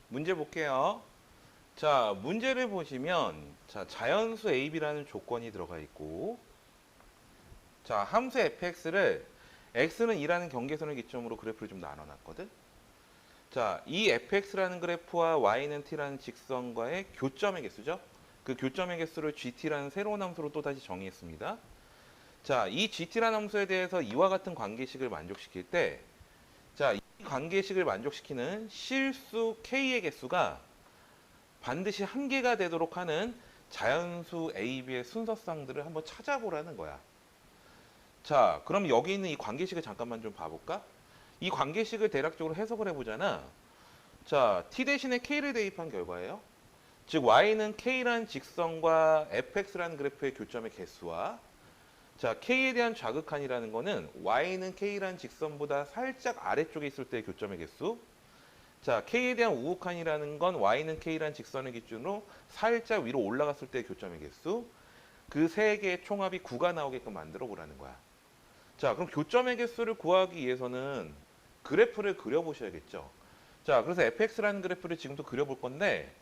문제 볼게요. 자, 문제를 보시면 자, 자연수 AB라는 조건이 들어가 있고 자, 함수 fx를 x는 2라는 경계선을 기점으로 그래프를 좀 나눠 놨거든. 자, 이 fx라는 그래프와 y는 t라는 직선과의 교점의 개수죠. 그 교점의 개수를 gt라는 새로운 함수로 또 다시 정의했습니다. 자, 이 gt라는 함수에 대해서 이와 같은 관계식을 만족시킬 때 자, 이 관계식을 만족시키는 실수 k의 개수가 반드시 한 개가 되도록 하는 자연수 AB의 순서쌍들을 한번 찾아보라는 거야. 자, 그럼 여기 있는 이 관계식을 잠깐만 좀 봐볼까? 이 관계식을 대략적으로 해석을 해보잖아. 자, t 대신에 k를 대입한 결과예요. 즉, y는 k라는 직선과 fx라는 그래프의 교점의 개수와 자, k에 대한 좌극한이라는 거는 y는 k라는 직선보다 살짝 아래쪽에 있을 때의 교점의 개수. 자, k에 대한 우극한이라는 건 y는 k라는 직선을 기준으로 살짝 위로 올라갔을 때의 교점의 개수. 그 세 개의 총합이 9가 나오게끔 만들어 보라는 거야. 자, 그럼 교점의 개수를 구하기 위해서는 그래프를 그려보셔야겠죠. 자, 그래서 fx라는 그래프를 지금도 그려볼 건데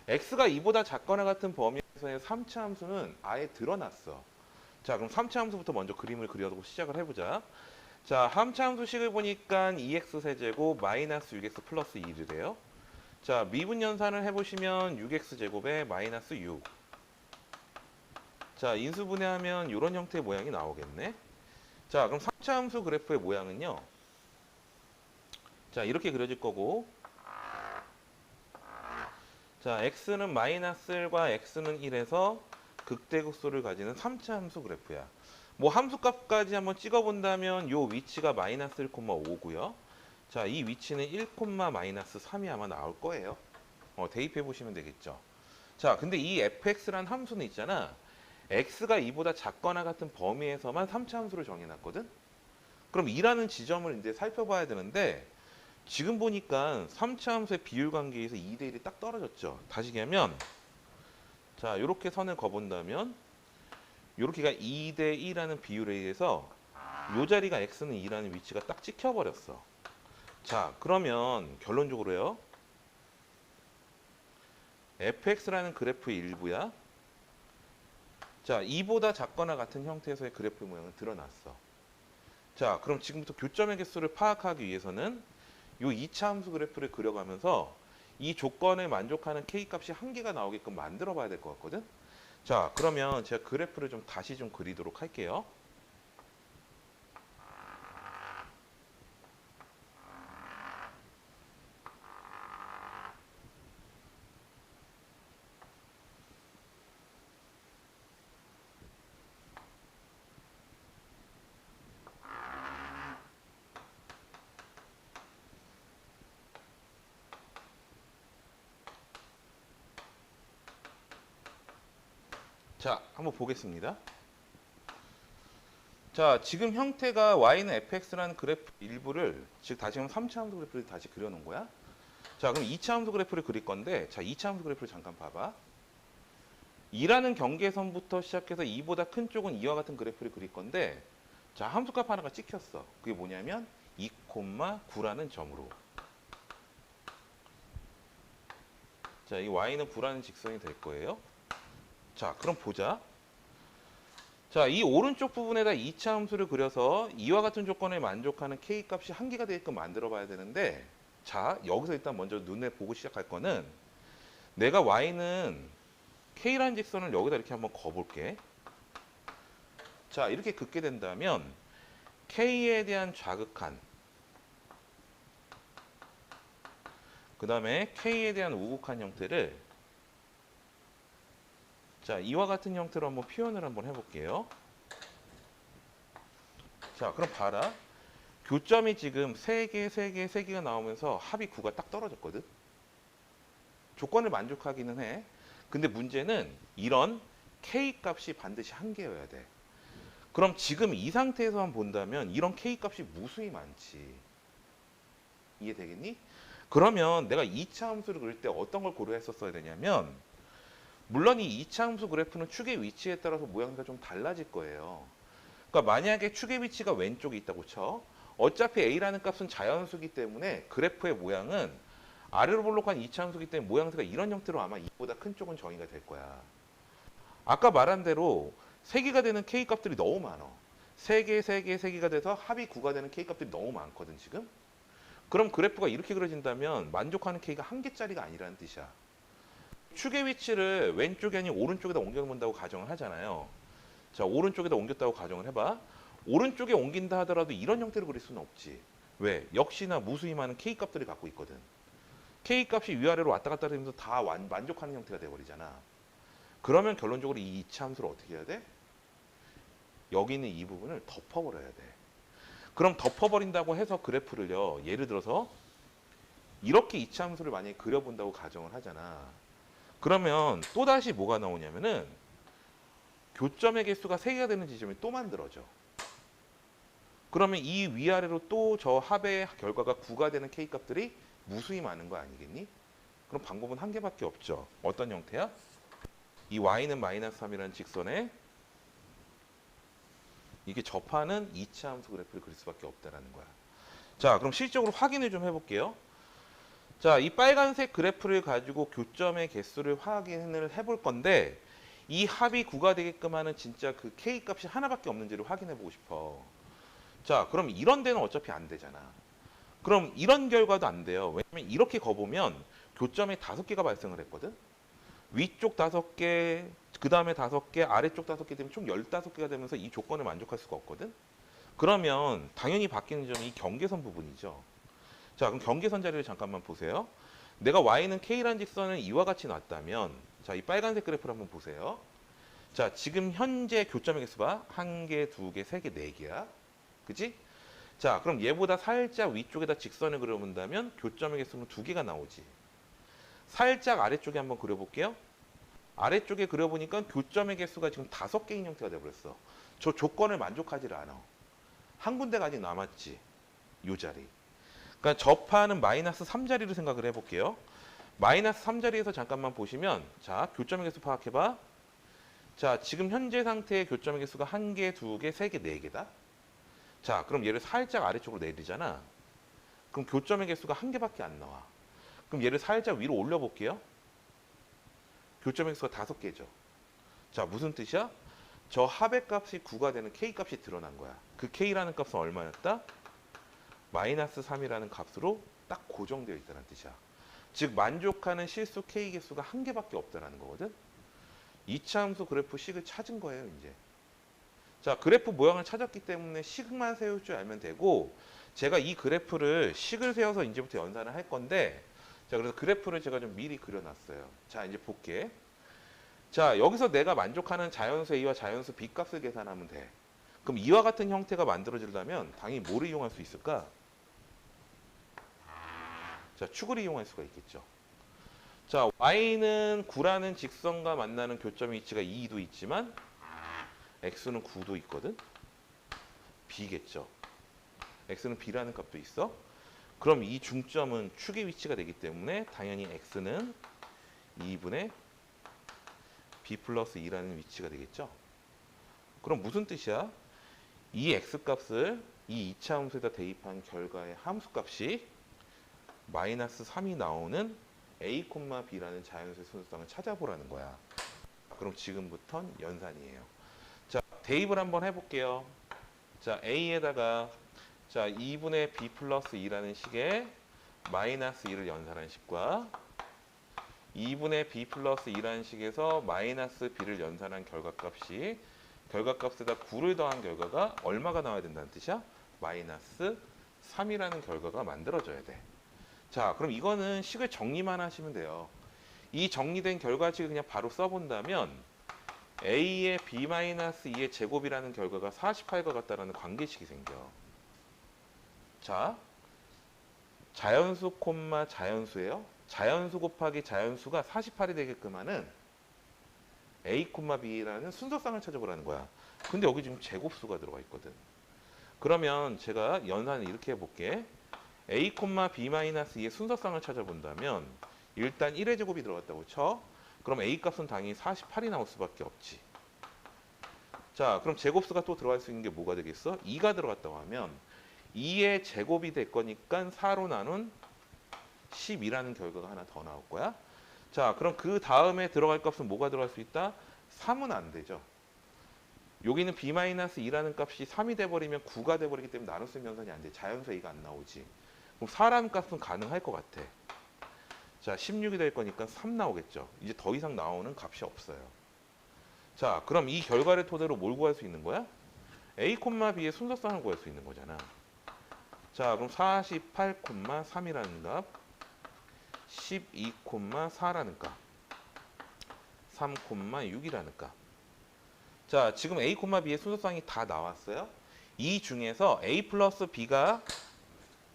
x가 2보다 작거나 같은 범위에서의 3차 함수는 아예 드러났어. 자, 그럼 3차 함수부터 먼저 그림을 그려보고 시작을 해보자. 자, 함차 함수식을 보니까 2x 세제곱 마이너스 6x 플러스 2래요. 자, 미분 연산을 해보시면 6x 제곱에 마이너스 6. 자, 인수분해하면 이런 형태의 모양이 나오겠네. 자, 그럼 3차 함수 그래프의 모양은요. 자, 이렇게 그려질 거고. 자, x는 마이너스 1과 x는 1에서 극대극소를 가지는 3차 함수 그래프야. 뭐 함수값까지 한번 찍어본다면 요 위치가 마이너스 1,5고요. 자, 이 위치는 1, 마이너스 3이 아마 나올 거예요. 대입해 보시면 되겠죠. 자, 근데 이 fx란 함수는 있잖아. x가 2보다 작거나 같은 범위에서만 3차 함수를 정해놨거든. 그럼 2라는 지점을 이제 살펴봐야 되는데 지금 보니까 3차 함수의 비율 관계에서 2대 1이 딱 떨어졌죠. 다시 얘기하면 자, 이렇게 선을 그어본다면 이렇게가 2대 2라는 비율에 의해서 이 자리가 x는 2라는 위치가 딱 찍혀버렸어. 자, 그러면 결론적으로요. fx라는 그래프의 일부야. 자, 2보다 작거나 같은 형태에서의 그래프 모양은 드러났어. 자, 그럼 지금부터 교점의 개수를 파악하기 위해서는 이 2차 함수 그래프를 그려가면서 이 조건에 만족하는 k값이 한 개가 나오게끔 만들어 봐야 될 것 같거든. 자, 그러면 제가 그래프를 좀 다시 좀 그리도록 할게요. 자, 한번 보겠습니다. 자, 지금 형태가 y는 fx라는 그래프 일부를 즉 다시 한번 3차 함수 그래프를 다시 그려놓은 거야. 자, 그럼 2차 함수 그래프를 그릴 건데 자, 2차 함수 그래프를 잠깐 봐봐. 2라는 경계선부터 시작해서 2보다 큰 쪽은 이와 같은 그래프를 그릴 건데 자, 함수값 하나가 찍혔어. 그게 뭐냐면 2,9라는 점으로. 자, 이 y는 9라는 직선이 될 거예요. 자, 그럼 보자. 자, 이 오른쪽 부분에다 2차 함수를 그려서 이와 같은 조건에 만족하는 k값이 한 개가 되게끔 만들어 봐야 되는데 자, 여기서 일단 먼저 눈에 보고 시작할 거는 내가 y는 k라는 직선을 여기다 이렇게 한번 그어볼게. 자, 이렇게 긋게 된다면 k에 대한 좌극한 그 다음에 k에 대한 우극한 형태를 자, 이와 같은 형태로 한번 표현을 한번 해볼게요. 자, 그럼 봐라. 교점이 지금 3개, 3개, 3개가 나오면서 합이 9가 딱 떨어졌거든. 조건을 만족하기는 해. 근데 문제는 이런 K값이 반드시 한 개여야 돼. 그럼 지금 이 상태에서만 본다면 이런 K값이 무수히 많지. 이해되겠니? 그러면 내가 2차 함수를 그릴 때 어떤 걸 고려했었어야 되냐면 물론 이 2차 함수 그래프는 축의 위치에 따라서 모양새가 좀 달라질 거예요. 그러니까 만약에 축의 위치가 왼쪽에 있다고 쳐. 어차피 A라는 값은 자연수기 때문에 그래프의 모양은 아래로 볼록한 이차함수기 때문에 모양새가 이런 형태로 아마 이보다 큰 쪽은 정의가 될 거야. 아까 말한 대로 세기가 되는 K 값들이 너무 많아. 3개, 3개, 3개가 돼서 합이 9가 되는 K 값들이 너무 많거든 지금. 그럼 그래프가 이렇게 그려진다면 만족하는 K가 한 개짜리가 아니라는 뜻이야. 축의 위치를 왼쪽이 아닌 오른쪽에다 옮겨본다고 가정을 하잖아요. 자, 오른쪽에다 옮겼다고 가정을 해봐. 오른쪽에 옮긴다 하더라도 이런 형태로 그릴 수는 없지. 왜? 역시나 무수히 많은 K 값들을 갖고 있거든. K 값이 위아래로 왔다 갔다 하면서 다 만족하는 형태가 돼버리잖아. 그러면 결론적으로 이 이차함수를 어떻게 해야 돼? 여기 있는 이 부분을 덮어버려야 돼. 그럼 덮어버린다고 해서 그래프를요. 예를 들어서 이렇게 이차함수를 만약에 그려본다고 가정을 하잖아. 그러면 또다시 뭐가 나오냐면은 교점의 개수가 3개가 되는 지점이 또 만들어져. 그러면 이 위아래로 또 저 합의 결과가 9가 되는 K 값들이 무수히 많은 거 아니겠니? 그럼 방법은 한 개밖에 없죠. 어떤 형태야? 이 y는 마이너스 3이라는 직선에 이게 접하는 이차함수 그래프를 그릴 수밖에 없다라는 거야. 자, 그럼 실적으로 확인을 좀 해볼게요. 자, 이 빨간색 그래프를 가지고 교점의 개수를 확인을 해볼 건데 이 합이 9가 되게끔 하는 진짜 그 K 값이 하나밖에 없는지를 확인해 보고 싶어. 자, 그럼 이런 데는 어차피 안 되잖아. 그럼 이런 결과도 안 돼요. 왜냐면 이렇게 거보면 교점에 5개가 발생을 했거든. 위쪽 5개, 그 다음에 5개, 아래쪽 5개 되면 총 15개가 되면서 이 조건을 만족할 수가 없거든. 그러면 당연히 바뀌는 점이 이 경계선 부분이죠. 자, 그럼 경계선 자리를 잠깐만 보세요. 내가 y는 k라는 직선을 이와 같이 놨다면, 자, 이 빨간색 그래프를 한번 보세요. 자, 지금 현재 교점의 개수 봐. 1개, 2개, 3개, 4개야. 그치? 자, 그럼 얘보다 살짝 위쪽에다 직선을 그려본다면 교점의 개수는 2개가 나오지. 살짝 아래쪽에 한번 그려볼게요. 아래쪽에 그려보니까 교점의 개수가 지금 5개인 형태가 돼버렸어. 저 조건을 만족하지 않아. 한 군데가 아직 남았지. 이 자리. 그러니까 접하는 마이너스 3자리를 생각을 해볼게요. 마이너스 3자리에서 잠깐만 보시면, 자, 교점의 개수 파악해봐. 자, 지금 현재 상태의 교점의 개수가 1개, 2개, 3개, 4개다. 자, 그럼 얘를 살짝 아래쪽으로 내리잖아. 그럼 교점의 개수가 1개밖에 안 나와. 그럼 얘를 살짝 위로 올려볼게요. 교점의 개수가 5개죠. 자, 무슨 뜻이야? 저 합의 값이 9가 되는 K 값이 드러난 거야. 그 K라는 값은 얼마였다? 마이너스 3이라는 값으로 딱 고정되어 있다는 뜻이야. 즉 만족하는 실수 K 개수가 1개밖에 없다는 거거든. 이차함수 그래프 식을 찾은 거예요, 이제. 자, 그래프 모양을 찾았기 때문에 식만 세울 줄 알면 되고, 제가 이 그래프를 식을 세워서 이제부터 연산을 할 건데, 자, 그래서 그래프를 제가 좀 미리 그려놨어요. 자, 이제 볼게. 자, 여기서 내가 만족하는 자연수 A와 자연수 B 값을 계산하면 돼. 그럼 이와 같은 형태가 만들어지려면 당연히 뭐를 이용할 수 있을까? 자, 축을 이용할 수가 있겠죠. 자, y는 9라는 직선과 만나는 교점 위치가 2도 있지만 x는 9도 있거든. b겠죠. x는 b라는 값도 있어. 그럼 이 중점은 축의 위치가 되기 때문에 당연히 x는 2분의 b 플러스 2라는 위치가 되겠죠. 그럼 무슨 뜻이야? 이 x값을 이 2차 함수에다 대입한 결과의 함수값이 마이너스 3이 나오는 a, b라는 자연수의 순수성을 찾아보라는 거야. 그럼 지금부터는 연산이에요. 자, 대입을 한번 해볼게요. 자, a에다가 자 2분의 b 플러스 2라는 식의 마이너스 2를 연산한 식과 2분의 b 플러스 2라는 식에서 마이너스 b를 연산한 결과값이 결과값에다 9를 더한 결과가 얼마가 나와야 된다는 뜻이야? 마이너스 3이라는 결과가 만들어져야 돼. 자, 그럼 이거는 식을 정리만 하시면 돼요. 이 정리된 결과식을 그냥 바로 써본다면 a의 b-2의 제곱이라는 결과가 48과 같다라는 관계식이 생겨. 자, 자연수 콤마 자연수예요. 자연수 곱하기 자연수가 48이 되게끔 하는 a, b라는 순서쌍을 찾아보라는 거야. 근데 여기 지금 제곱수가 들어가 있거든. 그러면 제가 연산을 이렇게 해볼게. a, b-2의 순서쌍을 찾아본다면 일단 1의 제곱이 들어갔다고 쳐. 그럼 a 값은 당연히 48이 나올 수밖에 없지. 자, 그럼 제곱수가 또 들어갈 수 있는 게 뭐가 되겠어? 2가 들어갔다고 하면 2의 제곱이 될 거니까 4로 나눈 12라는 결과가 하나 더 나올 거야. 자, 그럼 그 다음에 들어갈 값은 뭐가 들어갈 수 있다? 3은 안 되죠. 여기는 b-2라는 값이 3이 돼버리면 9가 돼버리기 때문에 나눗 연산이 안 돼. 자연수 a가 안 나오지. 그럼 4라는 값은 가능할 것 같아. 자, 16이 될 거니까 3 나오겠죠. 이제 더 이상 나오는 값이 없어요. 자, 그럼 이 결과를 토대로 뭘 구할 수 있는 거야? a, b의 순서쌍을 구할 수 있는 거잖아. 자, 그럼 48,3이라는 값, 12,4라는 값, 3,6이라는 값. 자, 지금 a, b의 순서쌍이 다 나왔어요. 이 중에서 a 플러스 b가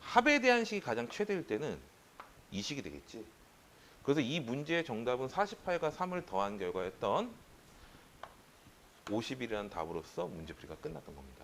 합에 대한 식이 가장 최대일 때는 이 식이 되겠지. 그래서 이 문제의 정답은 48과 3을 더한 결과였던 50이라는 답으로서 문제풀이가 끝났던 겁니다.